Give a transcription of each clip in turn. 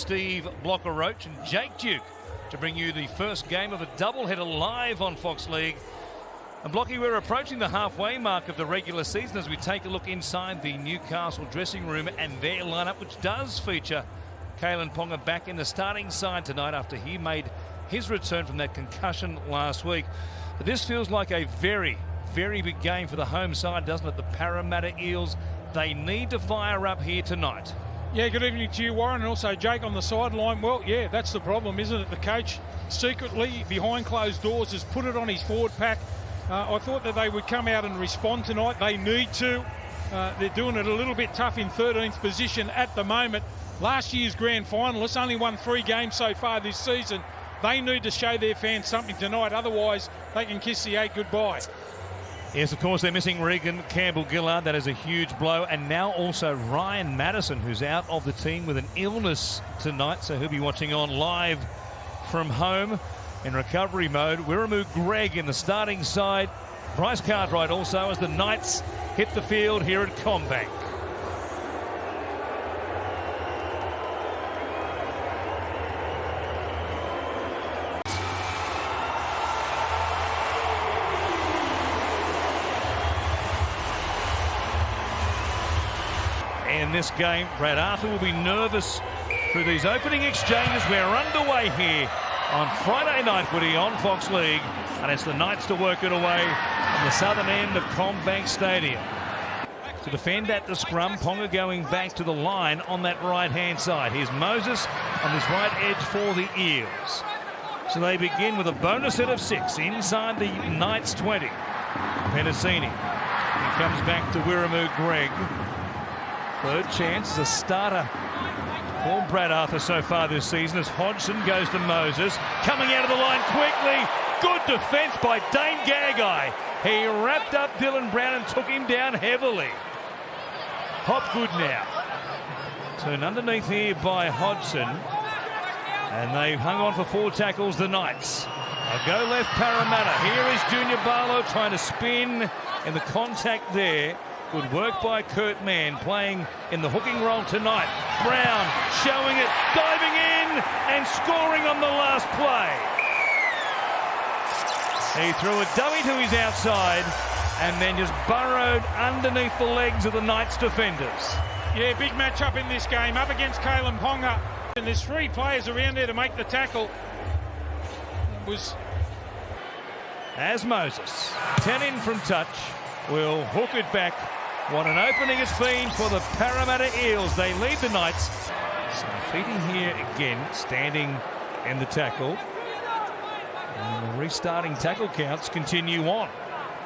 Steve Blocker-Roach and Jake Duke to bring you the first game of a doubleheader live on Fox League. And Blocky, we're approaching the halfway mark of the regular season as we take a look inside the Newcastle dressing room and their lineup, which does feature Kalyn Ponga back in the starting side tonight after he made his return from that concussion last week. But this feels like a very, very big game for the home side, doesn't it? The Parramatta Eels, they need to fire up here tonight. Yeah, good evening to you, Warren, and also Jake on the sideline. Well, yeah, that's the problem, isn't it? The coach secretly, behind closed doors, has put it on his forward pack. I thought that they would come out and respond tonight. They need to. They're doing it a little bit tough in 13th position at the moment. Last year's grand finalists only won 3 games so far this season. They need to show their fans something tonight, otherwise they can kiss the 8 goodbye. Yes, of course, they're missing Regan Campbell-Gillard. That is a huge blow. And now also Ryan Madison, who's out of the team with an illness tonight, so he'll be watching on live from home in recovery mode. Wiramu Greg in the starting side. Bryce Cartwright also as the Knights hit the field here at CommBank. In this game, Brad Arthur will be nervous through these opening exchanges. We're underway here on Friday Night Footy on Fox League, and it's the Knights to work it away on the southern end of CommBank Stadium. To defend at the scrum, Ponga going back to the line on that right-hand side. Here's Moses on his right edge for the Eels. So they begin with a bonus set of 6 inside the Knights 20. Penasini. He comes back to Wiramu Greg. Third chance as a starter for Brad Arthur so far this season as Hodgson goes to Moses. Coming out of the line quickly. Good defence by Dane Gagai. He wrapped up Dylan Brown and took him down heavily. Hopgood now. Turned underneath here by Hodgson. And they've hung on for 4 tackles, the Knights. A go left Parramatta. Here is Junior Barlow trying to spin in the contact there. Good work by Kurt Mann, playing in the hooking role tonight. Brown showing it, diving in and scoring on the last play. He threw a dummy to his outside and then just burrowed underneath the legs of the Knights defenders. Yeah, big match up in this game, up against Kalyn Ponga. And there's 3 players around there to make the tackle. As Moses, 10 in from touch, will hook it back. What an opening it's been for the Parramatta Eels. They lead the Knights. So feeding here again, standing in the tackle. And the restarting tackle counts continue on.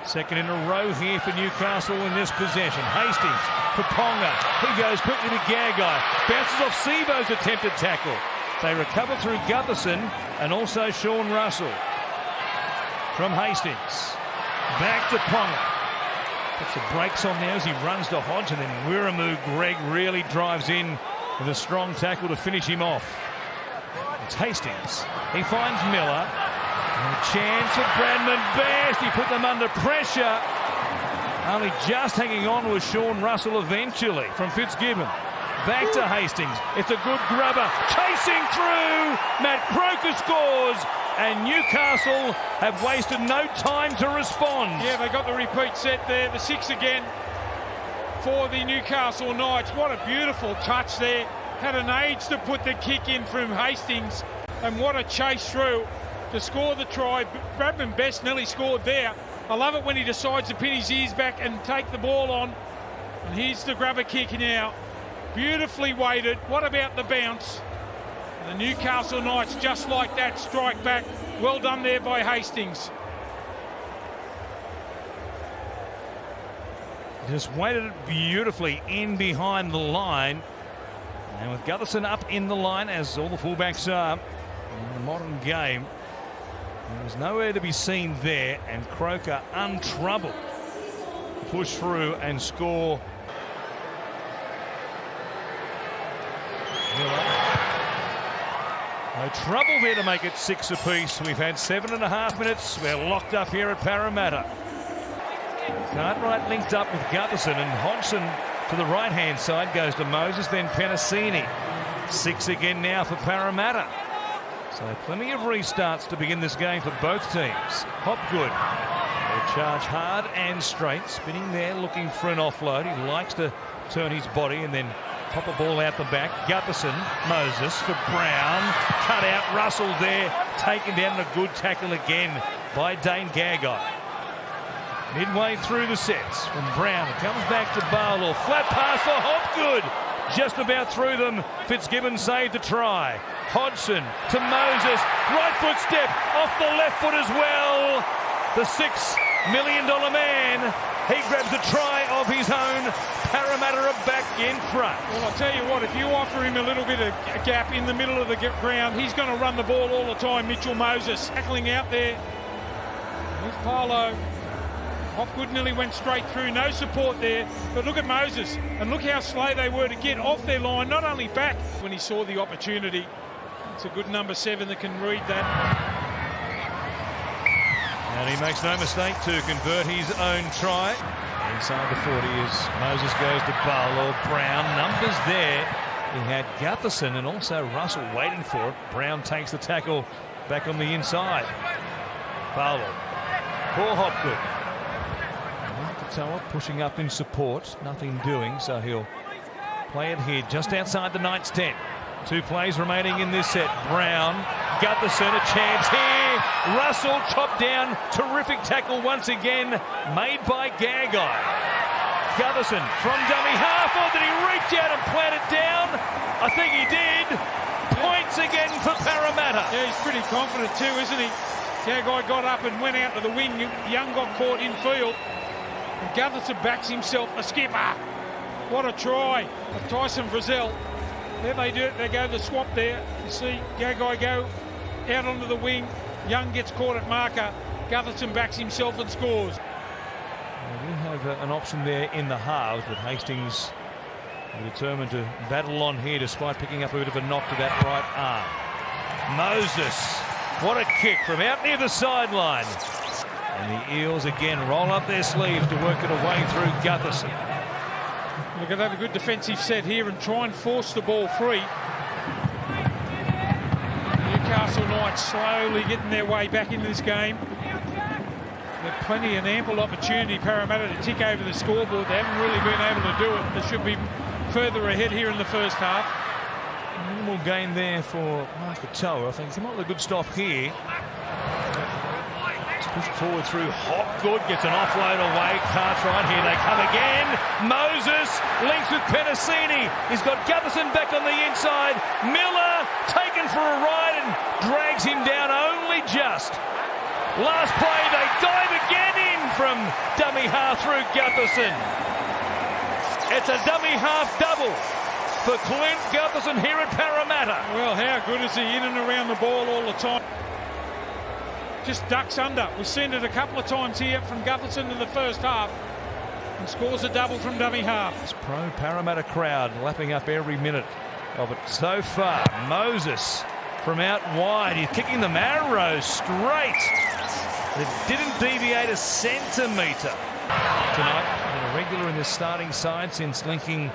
Second in a row here for Newcastle in this possession. Hastings for Ponga. He goes quickly to Gagai. Bounces off Sivo's attempted tackle. They recover through Gutherson and also Sean Russell. From Hastings. Back to Ponga. Puts the brakes on there as he runs to Hodge, and then Wiramu Greg really drives in with a strong tackle to finish him off. It's Hastings. He finds Miller. And a chance for Bradman Best. He put them under pressure. Only just hanging on was Sean Russell eventually from Fitzgibbon. Back to Hastings. It's a good grubber. Chasing through. Matt Croker scores. And Newcastle have wasted no time to respond. Yeah, they got the repeat set there. The 6 again for the Newcastle Knights. What a beautiful touch there. Had an age to put the kick in from Hastings. And what a chase through to score the try. Bradman Best nearly scored there. I love it when he decides to pin his ears back and take the ball on. And here's the grubber kick now. Beautifully weighted. What about the bounce? The Newcastle Knights, just like that, strike back. Well done there by Hastings. Just weighted it beautifully in behind the line. And with Gutherson up in the line, as all the fullbacks are in the modern game, there was nowhere to be seen there. And Croker, untroubled, push through and score. No trouble there to make it 6 apiece. We've had 7.5 minutes. We're locked up here at Parramatta. Cartwright linked up with Gutherson, and Hodgson to the right-hand side goes to Moses, then Penasini. 6 again now for Parramatta. So plenty of restarts to begin this game for both teams. Hopgood, they charge hard and straight, spinning there looking for an offload. He likes to turn his body and then pop a ball out the back. Gutherson, Moses for Brown, cut out. Russell there, taken down, a good tackle again by Dane Gagai. Midway through the sets from Brown, it comes back to Barlow. Flat pass for Hopgood, just about through them. Fitzgibbon saved the try. Hodgson to Moses, right foot step off the left foot as well. The $6 million man, he grabs a try of his own. Parramatta are back in front. Well, I'll tell you what, if you offer him a little bit of a gap in the middle of the ground, he's going to run the ball all the time. Mitchell Moses tackling out there. There's Parlow. Hopgood nearly went straight through, no support there. But look at Moses, and look how slow they were to get off their line, not only back when he saw the opportunity. It's a good number 7 that can read that. And he makes no mistake to convert his own try. Inside the 40 as Moses goes to Barlow. Brown, numbers there. He had Gutherson and also Russell waiting for it. Brown takes the tackle back on the inside. Barlow for Hopgood. Toa pushing up in support, nothing doing, so he'll play it here just outside the Knights' 10. 2 plays remaining in this set. Brown, Gutherson, a chance here. Russell chopped down, terrific tackle once again made by Gagai. Gutherson from dummy half, or did he reach out and plant it down? I think he did. Points again for Parramatta. Yeah, he's pretty confident too, isn't he? Gagai got up and went out to the wing. Young got caught in field. And Gutherson backs himself, a skipper. What a try of Tyson Frizzell. There they do it, they go the swap there. You see Gagai go out onto the wing. Young gets caught at marker. Gutherson backs himself and scores. We do have an option there in the halves, but Hastings determined to battle on here despite picking up a bit of a knock to that right arm. Moses, what a kick from out near the sideline. And the Eels again roll up their sleeves to work it away through Gutherson. They're going to have a good defensive set here and try and force the ball free. Newcastle Knights slowly getting their way back into this game. They've plenty and ample opportunity, Parramatta, to tick over the scoreboard. They haven't really been able to do it. They should be further ahead here in the first half. Minimal gain there for Mark Toa. I think it's not a good stop here. Pushed forward through Hopgood, gets an offload away. Cartwright, here they come again. Moses links with Penasini. He's got Gutherson back on the inside. Miller taken for a ride and drags him down only just. Last play, they dive again in from dummy half through Gutherson. It's a dummy half double for Clint Gutherson here at Parramatta. Well, how good is he in and around the ball all the time? Just ducks under. We've seen it a couple of times here from Gutherson in the first half and scores a double from dummy half. This pro-Parramatta crowd lapping up every minute of it so far. Moses from out wide. He's kicking them arrows straight. It didn't deviate a centimetre. Tonight, been a regular in the starting side since linking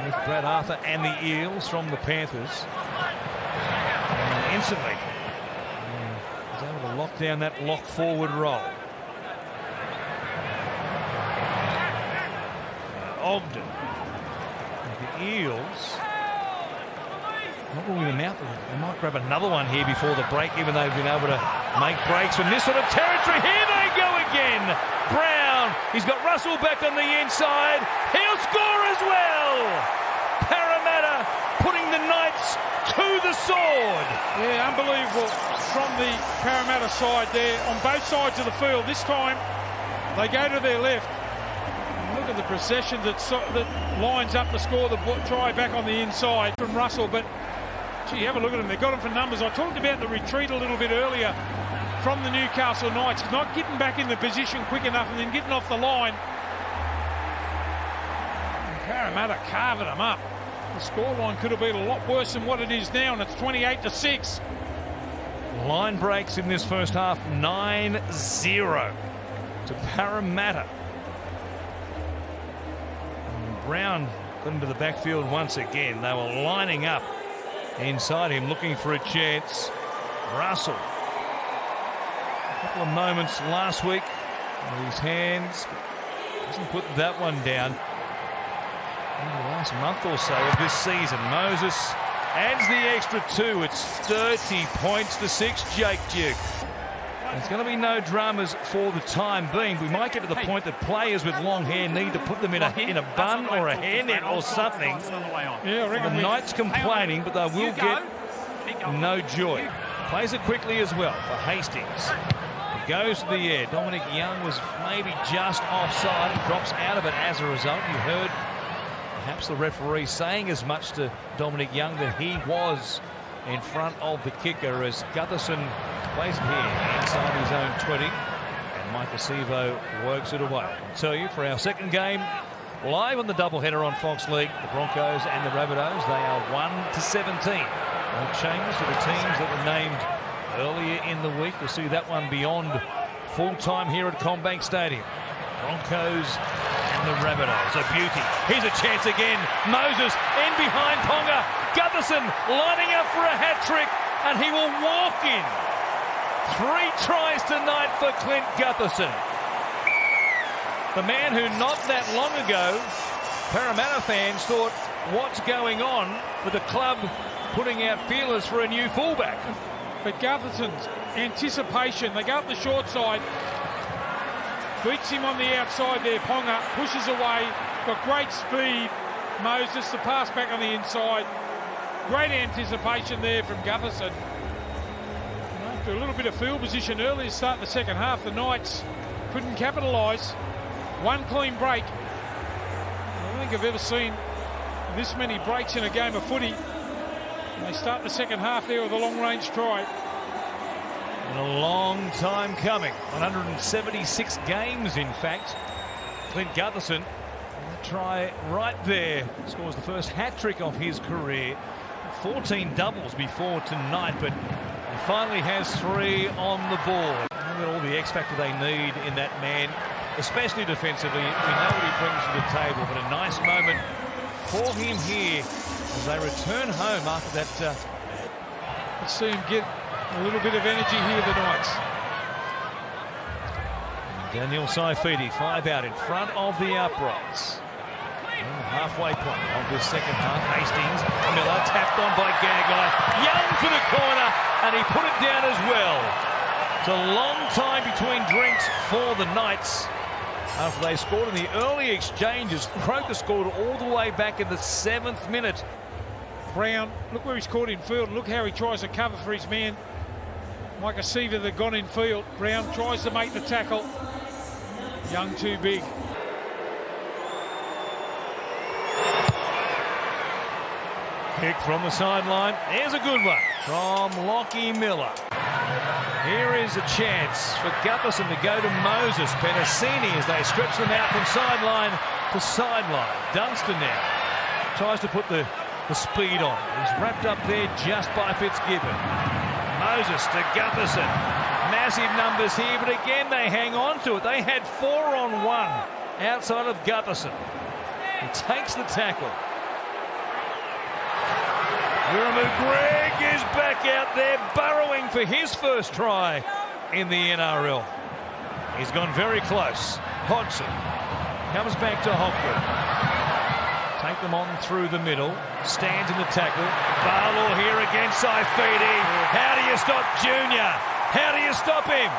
with Brad Arthur and the Eels from the Panthers. And instantly was able to lock down that lock forward roll. Ogden. The Eels not ruling them out. They might grab another one here before the break, even though they've been able to make breaks from this sort of territory. Here they go again. Brown, he's got Russell back on the inside. He'll score as well. Parramatta putting the Knights to the sword. Yeah, unbelievable from the Parramatta side there on both sides of the field. This time they go to their left. Look at the procession that lines up to score the try back on the inside from Russell. But gee, have a look at them. They've got them for numbers. I talked about the retreat a little bit earlier from the Newcastle Knights, not getting back in the position quick enough and then getting off the line. And Parramatta carving them up. The scoreline could have been a lot worse than what it is now, and it's 28-6. Line breaks in this first half, 9-0 to Parramatta. And Brown got into the backfield once again. They were lining up inside him, looking for a chance. Russell. A couple of moments last week with his hands. Doesn't put that one down. In the last month or so of this season, Moses adds the extra 2. It's 30 points to 6, Jake Duke. There's going to be no dramas for the time being. We might get to the point that players with long hair need to put them in a bun or a hairnet or something. Yeah, I reckon the Knights complaining, but they will get no joy. Plays it quickly as well for Hastings. He goes to the air. Dominic Young was maybe just offside and drops out of it as a result. You heard perhaps the referee saying as much to Dominic Young that he was in front of the kicker as Gutherson plays it here inside his own 20. And Mike Acevo works it away. I'll tell you, for our second game, live on the doubleheader on Fox League, the Broncos and the Rabbitohs, they are 1-17. No changes to the teams that were named earlier in the week. We'll see that one beyond full time here at CommBank Stadium. Broncos and the Rabbitohs, a beauty. Here's a chance again. Moses in behind Ponga. Gutherson lining up for a hat trick, and he will walk in. 3 tries tonight for Clint Gutherson. The man who not that long ago, Parramatta fans thought, what's going on with the club putting out feelers for a new fullback? But Gutherson's anticipation, they go up the short side, beats him on the outside there. Ponga pushes away, got great speed. Moses, the pass back on the inside. Great anticipation there from Gutherson. After a little bit of field position early to start the second half, the Knights couldn't capitalise. One clean break. I don't think I've ever seen this many breaks in a game of footy. And they start the second half there with a long-range try. And a long time coming. 176 games, in fact. Clint Gutherson, a try right there. Scores the first hat-trick of his career. 14 doubles before tonight, but he finally has 3 on the board. Look at all the X-factor they need in that man, especially defensively. We know what he brings to the table, but a nice moment for him here as they return home after that. Let's see him get a little bit of energy here, the Knights. Daniel Saifidi, 5 out in front of the uprights. On the halfway point of this second half, Hastings, Miller tapped on by Gagai. Young for the corner, and he put it down as well. It's a long time between drinks for the Knights. After they scored in the early exchanges, Croker scored all the way back in the 7th minute. Brown, look where he's caught in field. Look how he tries to cover for his man. Mike Acevo, they've gone in field. Brown tries to make the tackle. Young too big. Kick from the sideline. Here's a good one from Lockie Miller. Here is a chance for Gutherson to go to Moses. Penasini as they stretch them out from sideline to sideline. Dunstan now tries to put the speed on. He's wrapped up there just by Fitzgibbon. Moses to Gutherson. Massive numbers here, but again they hang on to it. They had 4 on 1 outside of Gutherson. He takes the tackle. Wiramu Greg is back out there burrowing for his first try in the NRL. He's gone very close. Hodgson comes back to Hopgood. Take them on through the middle. Stands in the tackle. Barlaw here against Saifidi. How do you stop Junior? How do you stop him?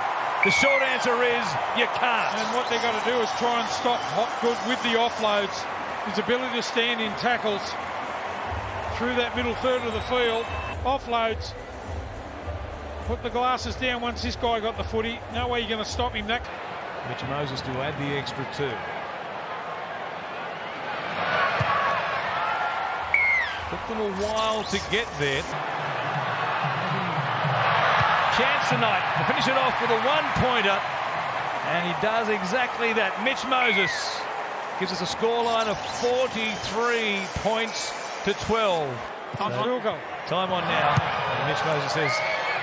The short answer is you can't. And what they've got to do is try and stop Hopgood with the offloads. His ability to stand in tackles through that middle third of the field. Offloads. Put the glasses down once this guy got the footy. No way you're going to stop him. That. Mitch Moses to add the extra 2. Took them a while to get there. Chance tonight to finish it off with a 1-pointer. And he does exactly that. Mitch Moses gives us a scoreline of 43 points to 12. Time on now. And Mitch Moses says,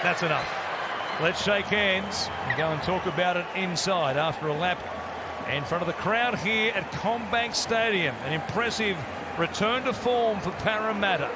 that's enough. Let's shake hands and go and talk about it inside after a lap in front of the crowd here at CommBank Stadium. An impressive return to form for Parramatta.